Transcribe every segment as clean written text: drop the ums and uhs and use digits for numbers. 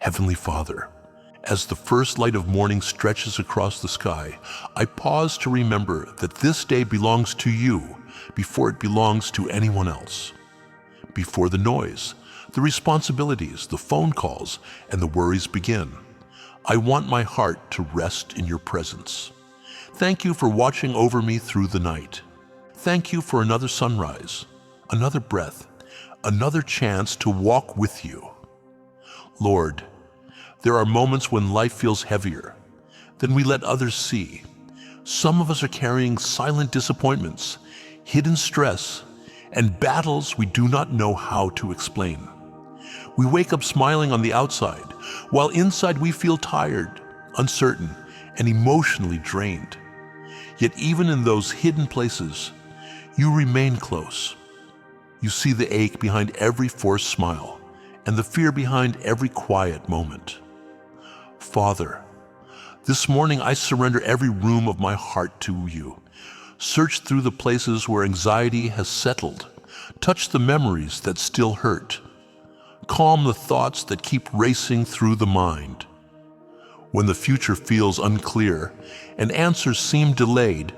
Heavenly Father, as the first light of morning stretches across the sky, I pause to remember that this day belongs to you before it belongs to anyone else. Before the noise, the responsibilities, the phone calls, and the worries begin, I want my heart to rest in your presence. Thank you for watching over me through the night. Thank you for another sunrise, another breath, another chance to walk with you. Lord, there are moments when life feels heavier than we let others see. Some of us are carrying silent disappointments, hidden stress, and battles we do not know how to explain. We wake up smiling on the outside, while inside we feel tired, uncertain, and emotionally drained. Yet even in those hidden places, you remain close. You see the ache behind every forced smile and the fear behind every quiet moment. Father, this morning I surrender every room of my heart to you. Search through the places where anxiety has settled. Touch the memories that still hurt. Calm the thoughts that keep racing through the mind. When the future feels unclear and answers seem delayed,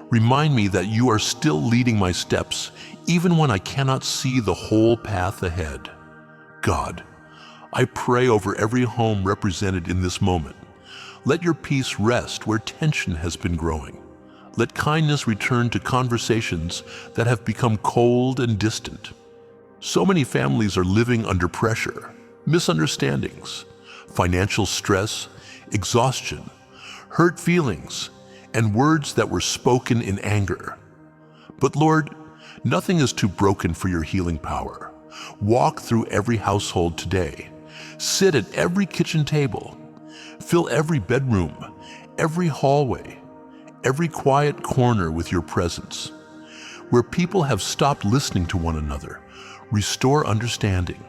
remind me that you are still leading my steps, even when I cannot see the whole path ahead. God, I pray over every home represented in this moment. Let your peace rest where tension has been growing. Let kindness return to conversations that have become cold and distant. So many families are living under pressure, misunderstandings, financial stress, exhaustion, hurt feelings, and words that were spoken in anger. But Lord, nothing is too broken for your healing power. Walk through every household today. Sit at every kitchen table. Fill every bedroom, every hallway, every quiet corner with your presence. Where people have stopped listening to one another, restore understanding.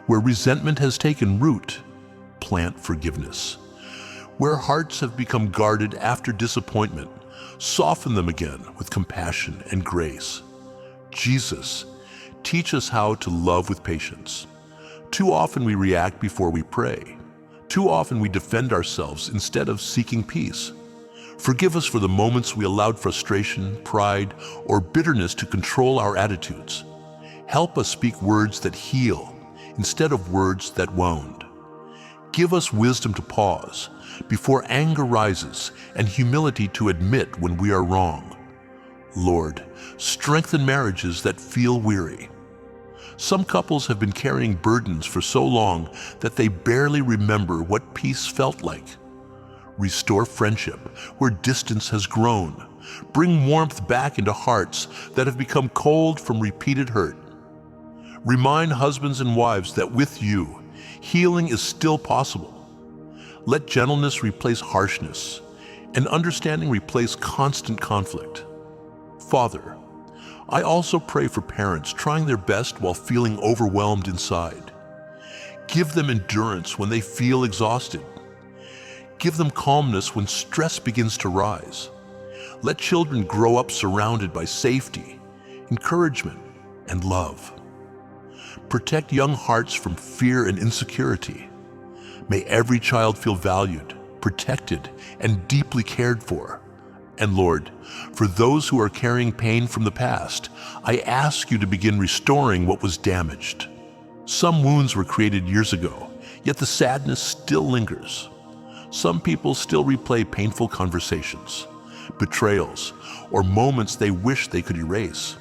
Where resentment has taken root, plant forgiveness. Where hearts have become guarded after disappointment, soften them again with compassion and grace. Jesus, teach us how to love with patience. Too often we react before we pray. Too often we defend ourselves instead of seeking peace. Forgive us for the moments we allowed frustration, pride, or bitterness to control our attitudes. Help us speak words that heal instead of words that wound. Give us wisdom to pause before anger rises and humility to admit when we are wrong. Lord, strengthen marriages that feel weary. Some couples have been carrying burdens for so long that they barely remember what peace felt like. Restore friendship where distance has grown. Bring warmth back into hearts that have become cold from repeated hurt. Remind husbands and wives that with you, healing is still possible. Let gentleness replace harshness and understanding replace constant conflict. Father, I also pray for parents trying their best while feeling overwhelmed inside. Give them endurance when they feel exhausted. Give them calmness when stress begins to rise. Let children grow up surrounded by safety, encouragement, and love. Protect young hearts from fear and insecurity. May every child feel valued, protected, and deeply cared for. And Lord, for those who are carrying pain from the past, I ask you to begin restoring what was damaged. Some wounds were created years ago, yet the sadness still lingers. Some people still replay painful conversations, betrayals, or moments they wish they could erase.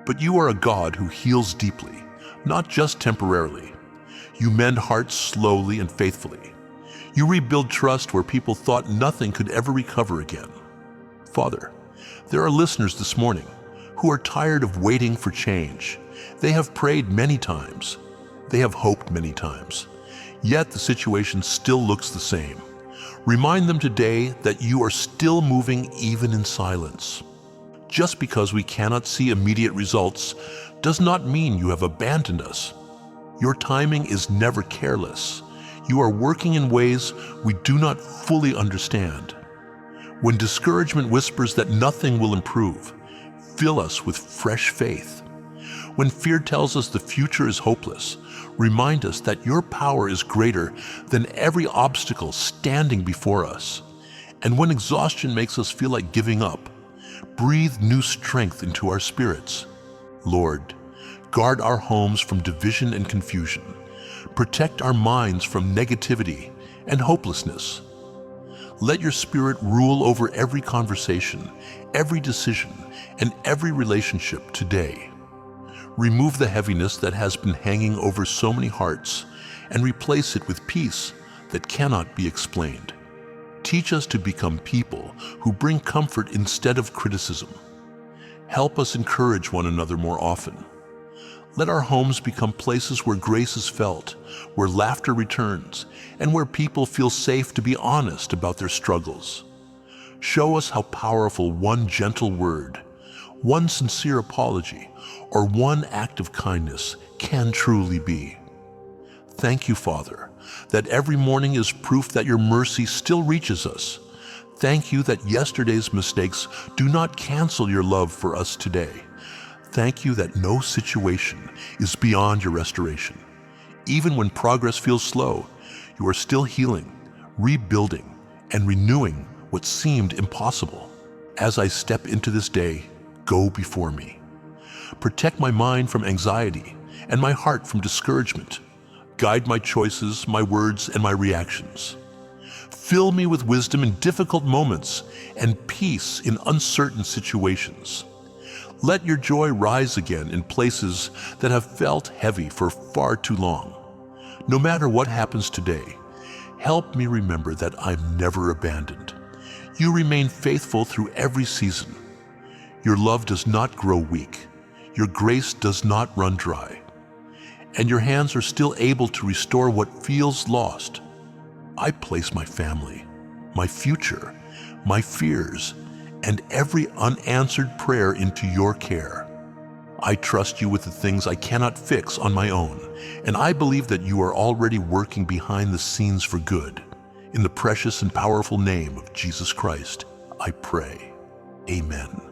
But you are a God who heals deeply, not just temporarily. You mend hearts slowly and faithfully. You rebuild trust where people thought nothing could ever recover again. Father, there are listeners this morning who are tired of waiting for change. They have prayed many times. They have hoped many times. Yet the situation still looks the same. Remind them today that you are still moving even in silence. Just because we cannot see immediate results does not mean you have abandoned us. Your timing is never careless. You are working in ways we do not fully understand. When discouragement whispers that nothing will improve, fill us with fresh faith. When fear tells us the future is hopeless, remind us that your power is greater than every obstacle standing before us. And when exhaustion makes us feel like giving up, breathe new strength into our spirits. Lord, guard our homes from division and confusion. Protect our minds from negativity and hopelessness. Let your Spirit rule over every conversation, every decision, and every relationship today. Remove the heaviness that has been hanging over so many hearts and replace it with peace that cannot be explained. Teach us to become people who bring comfort instead of criticism. Help us encourage one another more often. Let our homes become places where grace is felt, where laughter returns, and where people feel safe to be honest about their struggles. Show us how powerful one gentle word, one sincere apology, or one act of kindness can truly be. Thank you, Father, that every morning is proof that your mercy still reaches us. Thank you that yesterday's mistakes do not cancel your love for us today. Thank you that no situation is beyond your restoration. Even when progress feels slow, you are still healing, rebuilding, and renewing what seemed impossible. As I step into this day, go before me. Protect my mind from anxiety and my heart from discouragement. Guide my choices, my words, and my reactions. Fill me with wisdom in difficult moments and peace in uncertain situations. Let your joy rise again in places that have felt heavy for far too long. No matter what happens today, help me remember that I'm never abandoned. You remain faithful through every season. Your love does not grow weak. Your grace does not run dry. And your hands are still able to restore what feels lost. I place my family, my future, my fears, and every unanswered prayer into your care. I trust you with the things I cannot fix on my own, and I believe that you are already working behind the scenes for good. In the precious and powerful name of Jesus Christ, I pray. Amen.